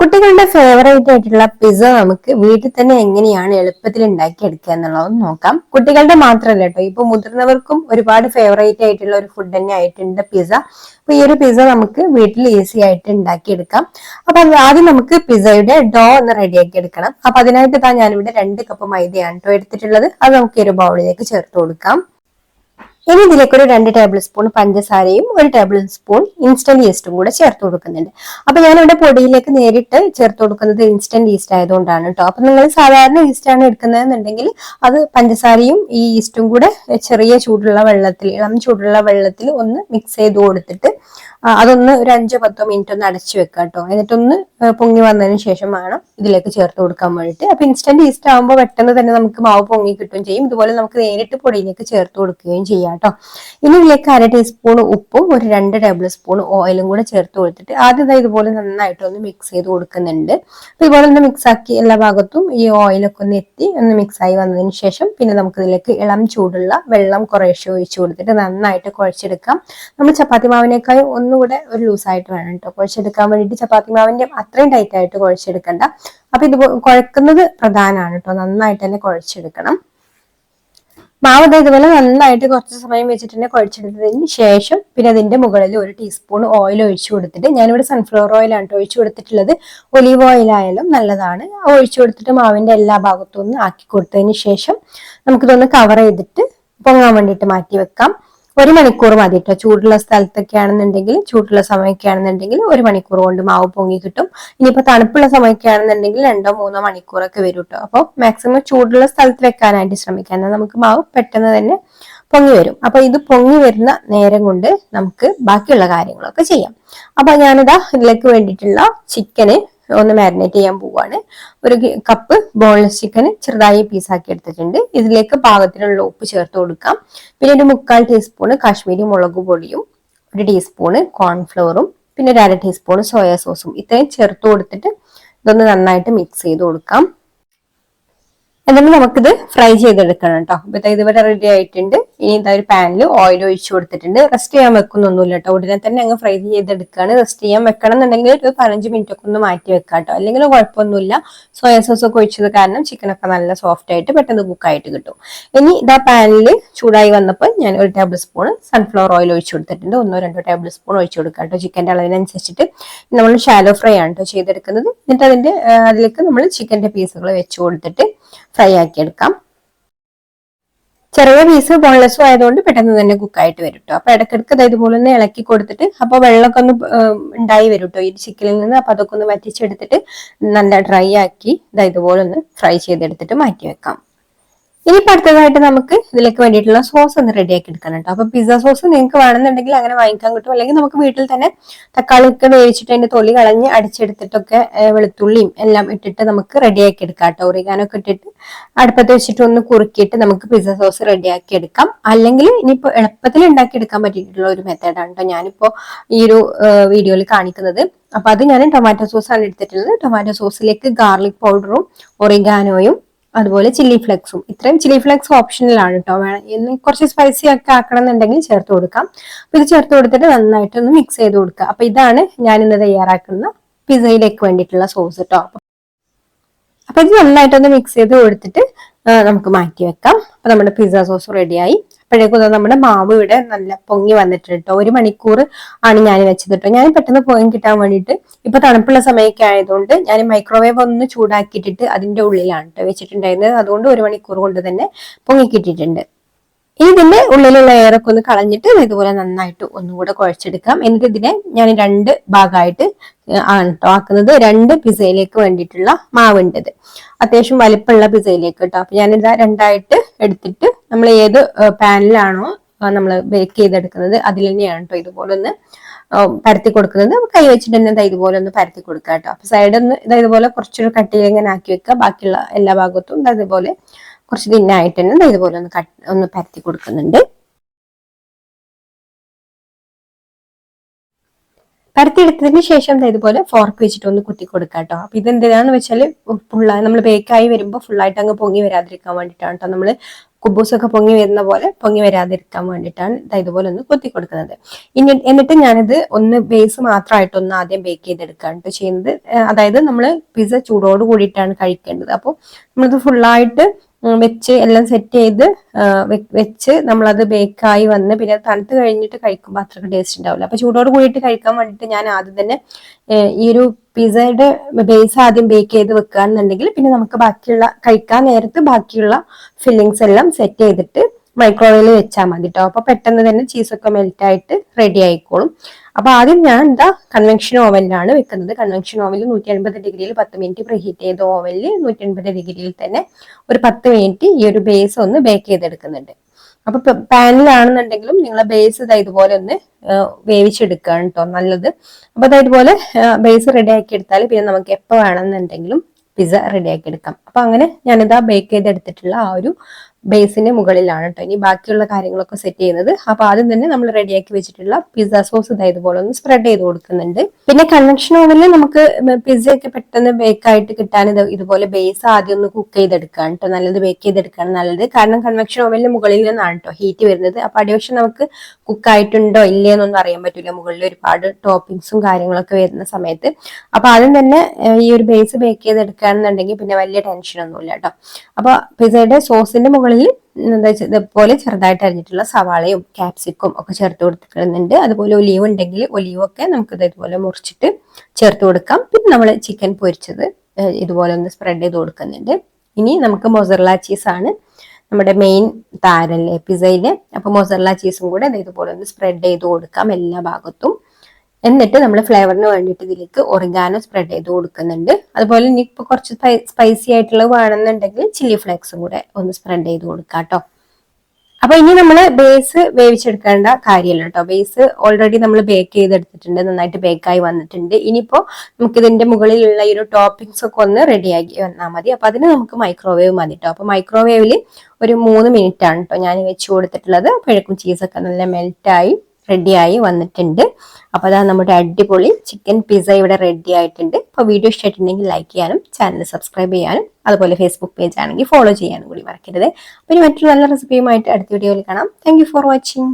കുട്ടികളുടെ ഫേവറേറ്റ് ആയിട്ടുള്ള പിസ്സ നമുക്ക് വീട്ടിൽ തന്നെ എങ്ങനെയാണ് എളുപ്പത്തിൽ ഉണ്ടാക്കിയെടുക്കുക എന്നുള്ളത് നോക്കാം. കുട്ടികളുടെ മാത്രമല്ല കേട്ടോ, ഇപ്പൊ മുതിർന്നവർക്കും ഒരുപാട് ഫേവറേറ്റ് ആയിട്ടുള്ള ഒരു ഫുഡ് തന്നെ ആയിട്ടുണ്ട് പിസ്സ. അപ്പൊ ഈ ഒരു പിസ്സ നമുക്ക് വീട്ടിൽ ഈസി ആയിട്ട് ഉണ്ടാക്കിയെടുക്കാം. അപ്പൊ ആദ്യം നമുക്ക് പിസ്സയുടെ ഡോ ഒന്ന് റെഡിയാക്കി എടുക്കണം. അപ്പൊ അതിനായിട്ട് ഞാനിവിടെ 2 കപ്പ് മൈദയാണ് കേട്ടോ എടുത്തിട്ടുള്ളത്. അത് നമുക്ക് ഒരു ബൗളിലേക്ക് ചേർത്ത് കൊടുക്കാം. ഇനി ഇതിലേക്ക് ഒരു 2 ടേബിൾ സ്പൂൺ പഞ്ചസാരയും 1 ടേബിൾ സ്പൂൺ ഇൻസ്റ്റന്റ് ഈസ്റ്റും കൂടെ ചേർത്ത് കൊടുക്കുന്നുണ്ട്. അപ്പൊ ഞാനിവിടെ പൊടിയിലേക്ക് നേരിട്ട് ചേർത്ത് കൊടുക്കുന്നത് ഇൻസ്റ്റന്റ് ഈസ്റ്റ് ആയതുകൊണ്ടാണ് കേട്ടോ. അപ്പൊ നിങ്ങൾ സാധാരണ ഈസ്റ്റ് ആണ് എടുക്കുന്നതെന്നുണ്ടെങ്കിൽ അത് പഞ്ചസാരയും ഈ ഈസ്റ്റും കൂടെ ചെറിയ ചൂടുള്ള വെള്ളത്തിൽ, ഇളം ചൂടുള്ള വെള്ളത്തിൽ ഒന്ന് മിക്സ് ചെയ്ത് കൊടുത്തിട്ട് അതൊന്ന് ഒരു 5-10 മിനിറ്റ് ഒന്ന് അടച്ചു വെക്കുക കേട്ടോ. എന്നിട്ടൊന്ന് പൊങ്ങി വന്നതിന് ശേഷം വേണം ഇതിലേക്ക് ചേർത്ത് കൊടുക്കാൻ വേണ്ടിയിട്ട്. അപ്പൊ ഇൻസ്റ്റന്റ് ഈസ്റ്റ് ആകുമ്പോൾ പെട്ടെന്ന് തന്നെ നമുക്ക് മാവ് പൊങ്ങി കിട്ടുകയും ചെയ്യും. ഇതുപോലെ നമുക്ക് നേരിട്ട് പൊടിയിലേക്ക് ചേർത്ത് കൊടുക്കുകയും ചെയ്യാം കേട്ടോ. ഇനി ഇതിലേക്ക് 1/2 ടീസ്പൂൺ ഉപ്പും ഒരു 2 ടേബിൾ സ്പൂൺ ഓയിലും കൂടെ ചേർത്ത് കൊടുത്തിട്ട് ആദ്യം ഇതുപോലെ നന്നായിട്ട് ഒന്ന് മിക്സ് ചെയ്ത് കൊടുക്കുന്നുണ്ട്. അപ്പൊ ഇതുപോലെ ഒന്ന് മിക്സ് ആക്കി എല്ലാ ഭാഗത്തും ഈ ഓയിലൊക്കെ ഒന്ന് എത്തി ഒന്ന് മിക്സ് ആയി വന്നതിന് ശേഷം പിന്നെ നമുക്ക് ഇതിലേക്ക് ഇളം ചൂടുള്ള വെള്ളം കുറേശ്ശെ ഒഴിച്ചു കൊടുത്തിട്ട് നന്നായിട്ട് കുഴച്ചെടുക്കാം. നമ്മൾ ചപ്പാത്തി മാവിനേക്കാളും ഒന്നുകൂടെ ഒരു ലൂസായിട്ട് വേണം കേട്ടോ കുഴച്ചെടുക്കാൻ വേണ്ടിയിട്ട്. ചപ്പാത്തി മാവിന്റെ അത്രയും ടൈറ്റ് ആയിട്ട് കുഴച്ചെടുക്കണ്ട. അപ്പൊ ഇത് കുഴക്കുന്നത് പ്രധാനമാണ് കേട്ടോ. നന്നായിട്ട് തന്നെ കുഴച്ചെടുക്കണം. മാവ് ഇതുപോലെ നന്നായിട്ട് കുറച്ച് സമയം വെച്ചിട്ട് തന്നെ കുഴച്ചെടുത്തതിന് ശേഷം പിന്നെ അതിന്റെ മുകളിൽ 1 ടീസ്പൂൺ ഓയിൽ ഒഴിച്ചു കൊടുത്തിട്ട്, ഞാനിവിടെ സൺഫ്ലവർ ഓയിലാണ് ഒഴിച്ചു കൊടുത്തിട്ടുള്ളത്. ഒലീവ് ഓയിൽ ആയാലും നല്ലതാണ്. ഒഴിച്ചു കൊടുത്തിട്ട് മാവിന്റെ എല്ലാ ഭാഗത്തും ഒന്ന് ആക്കി കൊടുത്തതിന് ശേഷം നമുക്കിതൊന്ന് കവർ ചെയ്തിട്ട് പൊങ്ങാൻ വേണ്ടിയിട്ട് മാറ്റി വെക്കാം. 1 മണിക്കൂർ മതി കേട്ടോ. ചൂടുള്ള സ്ഥലത്തൊക്കെ ആണെന്നുണ്ടെങ്കിൽ, ചൂടുള്ള സമയമൊക്കെ ആണെന്നുണ്ടെങ്കിൽ 1 മണിക്കൂർ കൊണ്ട് മാവ് പൊങ്ങി കിട്ടും. ഇനിയിപ്പോ തണുപ്പുള്ള സമയമൊക്കെ ആണെന്നുണ്ടെങ്കിൽ 2-3 മണിക്കൂറൊക്കെ വരും കേട്ടോ. അപ്പോൾ മാക്സിമം ചൂടുള്ള സ്ഥലത്ത് വെക്കാനായിട്ട് ശ്രമിക്കാം. എന്നാൽ നമുക്ക് മാവ് പെട്ടെന്ന് തന്നെ പൊങ്ങി വരും. അപ്പൊ ഇത് പൊങ്ങി വരുന്ന നേരം കൊണ്ട് നമുക്ക് ബാക്കിയുള്ള കാര്യങ്ങളൊക്കെ ചെയ്യാം. അപ്പൊ ഞാനിതാ ഇതിലേക്ക് വേണ്ടിയിട്ടുള്ള ചിക്കന് ഒന്ന് മാരിനേറ്റ് ചെയ്യാൻ പോവാണ്. 1 കപ്പ് ബോൺലെസ് ചിക്കൻ ചെറുതായി പീസാക്കി എടുത്തിട്ടുണ്ട്. ഇതിലേക്ക് പാകത്തിനുള്ള ഉപ്പ് ചേർത്ത് കൊടുക്കാം. പിന്നെ ഒരു 3/4 ടീസ്പൂൺ കാശ്മീരി മുളക് പൊടിയും 1 ടീസ്പൂൺ കോൺഫ്ലവറും പിന്നെ 1/2 ടീസ്പൂൺ സോയാ സോസും ഇത്രയും ചേർത്ത് കൊടുത്തിട്ട് ഇതൊന്ന് നന്നായിട്ട് മിക്സ് ചെയ്ത് കൊടുക്കാം. എന്നിട്ട് നമുക്കിത് ഫ്രൈ ചെയ്തെടുക്കണം കേട്ടോ. അപ്പൊ ഇതുവരെ റെഡി ആയിട്ടുണ്ട്. ഇനി ഒരു പാനിൽ ഓയിൽ ഒഴിച്ചു കൊടുത്തിട്ടുണ്ട്. റെസ്റ്റ് ചെയ്യാൻ വെക്കുന്നൊന്നുമില്ല കേട്ടോ. ഉടനെ തന്നെ അങ്ങ് ഫ്രൈ ചെയ്തെടുക്കുകയാണ്. റെസ്റ്റ് ചെയ്യാൻ വെക്കണം എന്നുണ്ടെങ്കിൽ ഒരു 15 മിനിറ്റ് ഒക്കെ ഒന്ന് മാറ്റി വെക്കാം കേട്ടോ. അല്ലെങ്കിൽ കുഴപ്പമൊന്നുമില്ല. സോയാ സോസ് ഒക്കെ ഒഴിച്ചത് കാരണം ചിക്കനൊക്കെ നല്ല സോഫ്റ്റ് ആയിട്ട് പെട്ടെന്ന് കുക്കായിട്ട് കിട്ടും. ഇനി പാനിൽ ചൂടായി വന്നപ്പോൾ ഞാൻ 1 ടേബിൾ സ്പൂൺ സൺഫ്ലവർ ഓയിൽ ഒഴിച്ചു കൊടുത്തിട്ടുണ്ട്. 1-2 ടേബിൾ സ്പൂൺ ഒഴിച്ചു കൊടുക്കാം കേട്ടോ. ചിക്കൻ്റെ അളവിനനുസരിച്ചിട്ട് നമ്മൾ ഷാലോ ഫ്രൈ ആണ് കേട്ടോ ചെയ്തെടുക്കുന്നത്. എന്നിട്ട് അതിലേക്ക് നമ്മൾ ചിക്കൻ്റെ പീസുകൾ വെച്ച് കൊടുത്തിട്ട് ഫ്രൈ ആക്കി എടുക്കാം. ചെറിയ പീസ് ബോൺലെസ്സും ആയതുകൊണ്ട് പെട്ടെന്ന് തന്നെ കുക്കായിട്ട് വരും കേട്ടോ. അപ്പൊ ഇടയ്ക്കിടയ്ക്ക് ഇതുപോലെ ഒന്ന് ഇളക്കി കൊടുത്തിട്ട് അപ്പൊ വെള്ളമൊക്കെ ഒന്ന് ഉണ്ടായി വരും കേട്ടോ ഈ ചിക്കനിൽ നിന്ന്. അപ്പൊ അതൊക്കെ ഒന്ന് വറ്റിച്ചെടുത്തിട്ട് നല്ല ഡ്രൈ ആക്കി ഇതുപോലെ ഒന്ന് ഫ്രൈ ചെയ്തെടുത്തിട്ട് മാറ്റി വെക്കാം. ഇനിയിപ്പോൾ അടുത്തതായിട്ട് നമുക്ക് ഇതിലേക്ക് വേണ്ടിയിട്ടുള്ള സോസ് ഒന്ന് റെഡിയാക്കി എടുക്കണം കേട്ടോ. അപ്പൊ പിസ്സ സോസ് നിങ്ങൾക്ക് വേണമെന്നുണ്ടെങ്കിൽ അങ്ങനെ വാങ്ങിക്കാൻ കിട്ടും. അല്ലെങ്കിൽ നമുക്ക് വീട്ടിൽ തന്നെ തക്കാളി ഒക്കെ വേവിച്ചിട്ട് അതിന്റെ തൊലി കളഞ്ഞ് അടിച്ചെടുത്തിട്ടൊക്കെ വെളുത്തുള്ളിയും എല്ലാം ഇട്ടിട്ട് നമുക്ക് റെഡിയാക്കി എടുക്കാം കേട്ടോ. ഒറിഗാനൊക്കെ ഇട്ടിട്ട് അടുപ്പത്ത് വെച്ചിട്ട് ഒന്ന് കുറുക്കിയിട്ട് നമുക്ക് പിസ്സ സോസ് റെഡിയാക്കി എടുക്കാം. അല്ലെങ്കിൽ ഇനിയിപ്പോൾ എളുപ്പത്തിൽ ഉണ്ടാക്കിയെടുക്കാൻ പറ്റിയിട്ടുള്ള ഒരു മെത്തേഡാണ് കേട്ടോ ഞാനിപ്പോ ഈ ഒരു വീഡിയോയിൽ കാണിക്കുന്നത്. അപ്പൊ അത് ഞാൻ ടൊമാറ്റോ സോസാണ് എടുത്തിട്ടുള്ളത്. ടൊമാറ്റോ സോസിലേക്ക് ഗാർലിക് പൗഡറും ഒറിഗാനോയും അതുപോലെ ചില്ലി ഫ്ലെക്സും, ഇത്രയും ചില്ലി ഫ്ലെക്സ് ഓപ്ഷനിലാണ് കേട്ടോ. വേണം കുറച്ച് സ്പൈസി ഒക്കെ ആക്കണം എന്നുണ്ടെങ്കിൽ ചേർത്ത് കൊടുക്കാം. അപ്പൊ ഇത് ചേർത്ത് കൊടുത്തിട്ട് നന്നായിട്ട് ഒന്ന് മിക്സ് ചെയ്ത് കൊടുക്കുക. അപ്പൊ ഇതാണ് ഞാൻ ഇന്ന് തയ്യാറാക്കുന്ന പിസ്സയിലേക്ക് വേണ്ടിയിട്ടുള്ള സോസ് കേട്ടോ. അപ്പൊ ഇത് നന്നായിട്ടൊന്ന് മിക്സ് ചെയ്ത് കൊടുത്തിട്ട് നമുക്ക് മാറ്റി വെക്കാം. അപ്പൊ നമ്മുടെ പിസ്സ സോസ് റെഡിയായി. അപ്പോഴേക്കും നമ്മുടെ മാവ് ഇവിടെ നല്ല പൊങ്ങി വന്നിട്ടുണ്ട് കേട്ടോ. 1 മണിക്കൂർ ആണ് ഞാൻ വെച്ചത് കേട്ടോ. ഞാൻ പെട്ടെന്ന് പൊങ്ങി കിട്ടാൻ വേണ്ടിയിട്ട് ഇപ്പൊ തണുപ്പുള്ള സമയമൊക്കെ ആയതുകൊണ്ട് ഞാൻ മൈക്രോവേവ് ഒന്ന് ചൂടാക്കിയിട്ടിട്ട് അതിന്റെ ഉള്ളിലാണ് കേട്ടോ വെച്ചിട്ടുണ്ടായിരുന്നത്. അതുകൊണ്ട് 1 മണിക്കൂർ കൊണ്ട് തന്നെ പൊങ്ങി കിട്ടിയിട്ടുണ്ട്. ഇതിന്റെ ഉള്ളിലുള്ള എയറൊക്കെ ഒന്ന് കളഞ്ഞിട്ട് ഇതുപോലെ നന്നായിട്ട് ഒന്നുകൂടെ കുഴച്ചെടുക്കാം. എന്നിട്ട് ഇതിനെ ഞാൻ 2 ഭാഗമായിട്ട് ആണ് കേട്ടോ ആക്കുന്നത്. 2 പിസ്സയിലേക്ക് വേണ്ടിയിട്ടുള്ള മാവുണ്ടത് അത്യാവശ്യം വലിപ്പമുള്ള പിസ്സയിലേക്ക് കേട്ടോ. അപ്പൊ ഞാനിതാ 2ആയിട്ട് എടുത്തിട്ട് നമ്മൾ ഏത് പാനിലാണോ നമ്മൾ ബേക്ക് ചെയ്തെടുക്കുന്നത് അതിൽ തന്നെയാണ് കേട്ടോ ഇതുപോലെ ഒന്ന് പരത്തി കൊടുക്കുന്നത്. കൈ വെച്ചിട്ട് തന്നെ ഇതുപോലെ ഒന്ന് പരത്തി കൊടുക്കുക കേട്ടോ. അപ്പൊ സൈഡ് ഒന്ന് ഇതുപോലെ കുറച്ചൊരു കട്ടിയിൽ ഇങ്ങനെ ആക്കി വെക്കുക. ബാക്കിയുള്ള എല്ലാ ഭാഗത്തും ഇതുപോലെ കുറച്ച് തിന്നായിട്ട് തന്നെ ഇതുപോലെ ഒന്ന് പരത്തി കൊടുക്കുന്നുണ്ട്. പരത്തിയെടുത്തതിന് ശേഷം ഇതുപോലെ ഫോർക്ക് വെച്ചിട്ട് ഒന്ന് കുത്തി കൊടുക്കുക കേട്ടോ. അപ്പൊ ഇതെന്തിനാന്ന് വെച്ചാൽ നമ്മൾ ബേക്കായി വരുമ്പോൾ ഫുള്ളായിട്ട് അങ്ങ് പൊങ്ങി വരാതിരിക്കാൻ വേണ്ടിയിട്ടാണ് കേട്ടോ നമ്മൾ കുബൂസൊക്കെ പൊങ്ങി വരുന്ന പോലെ പൊങ്ങി വരാതിരിക്കാൻ വേണ്ടിയിട്ടാണ് ഇതുപോലെ ഒന്ന് കൊത്തി കൊടുക്കുന്നത്. എന്നിട്ട് ഞാനിത് ഒന്ന് ബേസ് മാത്രമായിട്ട് ഒന്ന് ആദ്യം ബേക്ക് ചെയ്തെടുക്കുകയാണ് ചെയ്യുന്നത്. അതായത് നമ്മൾ പിസ്സ ചൂടോട് കൂടിയിട്ടാണ് കഴിക്കേണ്ടത്. അപ്പോൾ നമ്മളിത് ഫുള്ളായിട്ട് വെച്ച് എല്ലാം സെറ്റ് ചെയ്ത് വെച്ച് നമ്മളത് ബേക്കായി വന്ന് പിന്നെ തണുത്ത് കഴിഞ്ഞിട്ട് കഴിക്കുമ്പോൾ അത്രയ്ക്ക് ടേസ്റ്റ് ഉണ്ടാവില്ല. അപ്പൊ ചൂടോട് കൂടിയിട്ട് കഴിക്കാൻ വേണ്ടിയിട്ട് ഞാൻ ആദ്യം തന്നെ ഈ ഒരു പിസ്സയുടെ ബേസ് ആദ്യം ബേക്ക് ചെയ്ത് വെക്കുകയാണെന്നുണ്ടെങ്കിൽ പിന്നെ നമുക്ക് ബാക്കിയുള്ള കഴിക്കാൻ നേരത്ത് ബാക്കിയുള്ള ഫില്ലിങ്സ് എല്ലാം സെറ്റ് ചെയ്തിട്ട് മൈക്രോവേവിൽ വെച്ചാൽ മതി കേട്ടോ. അപ്പൊ പെട്ടെന്ന് തന്നെ ചീസൊക്കെ മെൽറ്റ് ആയിട്ട് റെഡി ആയിക്കോളും. അപ്പൊ ആദ്യം ഞാൻ എന്താ കൺവെൻഷൻ ഓവനിലാണ് വെക്കുന്നത്. കൺവെൻഷൻ ഓവനിൽ 180 ഡിഗ്രിയിൽ 10 മിനിറ്റ് പ്രീഹീറ്റ് ചെയ്ത ഓവനിൽ 180 ഡിഗ്രിയിൽ തന്നെ ഒരു 10 മിനിറ്റ് ഈ ഒരു ബേസ് ഒന്ന് ബേക്ക് ചെയ്തെടുക്കുന്നുണ്ട്. അപ്പൊ പാനിലാണെന്നുണ്ടെങ്കിലും നിങ്ങളെ ബേസ് ഇതുപോലെ ഒന്ന് വേവിച്ചെടുക്കുകയാണ് കേട്ടോ നല്ലത്. അപ്പൊ ഇതുപോലെ ബേസ് റെഡി ആക്കി എടുത്താൽ പിന്നെ നമുക്ക് എപ്പോൾ വേണമെന്നുണ്ടെങ്കിലും പിസ്സ റെഡി ആക്കി എടുക്കാം. അപ്പൊ അങ്ങനെ ഞാനിതാ ബേക്ക് ചെയ്തെടുത്തിട്ടുള്ള ആ ഒരു ബേസിന്റെ മുകളിലാണ് കേട്ടോ ഇനി ബാക്കിയുള്ള കാര്യങ്ങളൊക്കെ സെറ്റ് ചെയ്യുന്നത്. അപ്പൊ ആദ്യം തന്നെ നമ്മൾ റെഡിയാക്കി വെച്ചിട്ടുള്ള പിസ്സ സോസ് ഇതുപോലെ ഒന്ന് സ്പ്രെഡ് ചെയ്ത് കൊടുക്കുന്നുണ്ട്. പിന്നെ കൺവെൻഷൻ ഓവനിൽ നമുക്ക് പിസ്സയൊക്കെ പെട്ടെന്ന് ബേക്ക് ആയിട്ട് കിട്ടാൻ ഇതുപോലെ ബേസ് ആദ്യം ഒന്ന് കുക്ക് ചെയ്തെടുക്കുകയാണ് കേട്ടോ നല്ലത്. ബേക്ക് ചെയ്തെടുക്കുകയാണ് നല്ലത്. കാരണം കൺവെൻഷൻ ഓവനിൽ മുകളിൽ നിന്നാണ് കേട്ടോ ഹീറ്റ് വരുന്നത്. അപ്പൊ അടിവശം നമുക്ക് കുക്ക് ആയിട്ടുണ്ടോ ഇല്ലയെന്നൊന്നും അറിയാൻ പറ്റില്ല. മുകളിൽ ഒരുപാട് ടോപ്പിംഗ്സും കാര്യങ്ങളൊക്കെ വരുന്ന സമയത്ത്. അപ്പൊ ആദ്യം തന്നെ ഈ ഒരു ബേസ് ബേക്ക് ചെയ്തെടുക്കുകയാണെന്നുണ്ടെങ്കിൽ പിന്നെ വലിയ ടെൻഷനൊന്നുമില്ല കേട്ടോ. അപ്പൊ പിസ്സയുടെ സോസിന്റെ മുകളിൽ ഇതുപോലെ ചെറുതായിട്ട് അരിഞ്ഞിട്ടുള്ള സവാളയും ക്യാപ്സിക്കും ഒക്കെ ചേർത്ത് കൊടുത്തിട്ടുണ്ട്. അതുപോലെ ഒലീവ് ഉണ്ടെങ്കിൽ ഒലീവൊക്കെ നമുക്ക് ഇതുപോലെ മുറിച്ചിട്ട് ചേർത്ത് കൊടുക്കാം. പിന്നെ നമ്മൾ ചിക്കൻ പൊരിച്ചത് ഇതുപോലെ ഒന്ന് സ്പ്രെഡ് ചെയ്ത് കൊടുക്കുന്നുണ്ട്. ഇനി നമുക്ക് മൊസറല്ല ചീസാണ് നമ്മുടെ മെയിൻ താരല്ലേ പിസ്സയില്. അപ്പൊ മൊസറല്ല ചീസും കൂടെ ഇതുപോലെ ഒന്ന് സ്പ്രെഡ് ചെയ്ത് കൊടുക്കാം എല്ലാ ഭാഗത്തും. എന്നിട്ട് നമ്മൾ ഫ്ലേവറിന് വേണ്ടിയിട്ട് ഇതിലേക്ക് ഒറിഗാനോ സ്പ്രെഡ് ചെയ്ത് കൊടുക്കുന്നുണ്ട്. അതുപോലെ ഇനി ഇപ്പൊ കുറച്ച് സ്പൈസി ആയിട്ടുള്ളത് വേണമെന്നുണ്ടെങ്കിൽ ചില്ലി ഫ്ലേക്സും കൂടെ ഒന്ന് സ്പ്രെഡ് ചെയ്ത് കൊടുക്കാം കേട്ടോ. അപ്പൊ ഇനി നമ്മൾ ബേസ് വേവിച്ചെടുക്കേണ്ട കാര്യമല്ല കേട്ടോ. ബേസ് ഓൾറെഡി നമ്മൾ ബേക്ക് ചെയ്തെടുത്തിട്ടുണ്ട്, നന്നായിട്ട് ബേക്കായി വന്നിട്ടുണ്ട്. ഇനിയിപ്പോ നമുക്ക് ഇതിന്റെ മുകളിലുള്ള ഈ ഒരു ടോപ്പിംഗ്സ് ഒക്കെ ഒന്ന് റെഡിയാക്കി വന്നാൽ മതി. അപ്പൊ അതിന് നമുക്ക് മൈക്രോവേവ് മതി കേട്ടോ. അപ്പൊ മൈക്രോവേവിൽ ഒരു 3 മിനിറ്റ് ആണ് കേട്ടോ ഞാൻ വെച്ച് കൊടുത്തിട്ടുള്ളത്. അപ്പോഴേക്കും ചീസൊക്കെ നല്ല മെൽറ്റായി റെഡിയായി വന്നിട്ടുണ്ട്. അപ്പൊ അതാ നമ്മുടെ അടിപൊളി ചിക്കൻ പിസ്സ ഇവിടെ റെഡി ആയിട്ടുണ്ട്. അപ്പൊ വീഡിയോ ഇഷ്ടമായിട്ടുണ്ടെങ്കിൽ ലൈക്ക് ചെയ്യാനും ചാനൽ സബ്സ്ക്രൈബ് ചെയ്യാനും അതുപോലെ ഫേസ്ബുക്ക് പേജ് ആണെങ്കിൽ ഫോളോ ചെയ്യാനും കൂടി മറക്കരുത്. അപ്പൊ ഇനി മറ്റൊരു നല്ല റെസിപ്പിയുമായിട്ട് അടുത്ത വീഡിയോയിൽ കാണാം. Thank you for watching.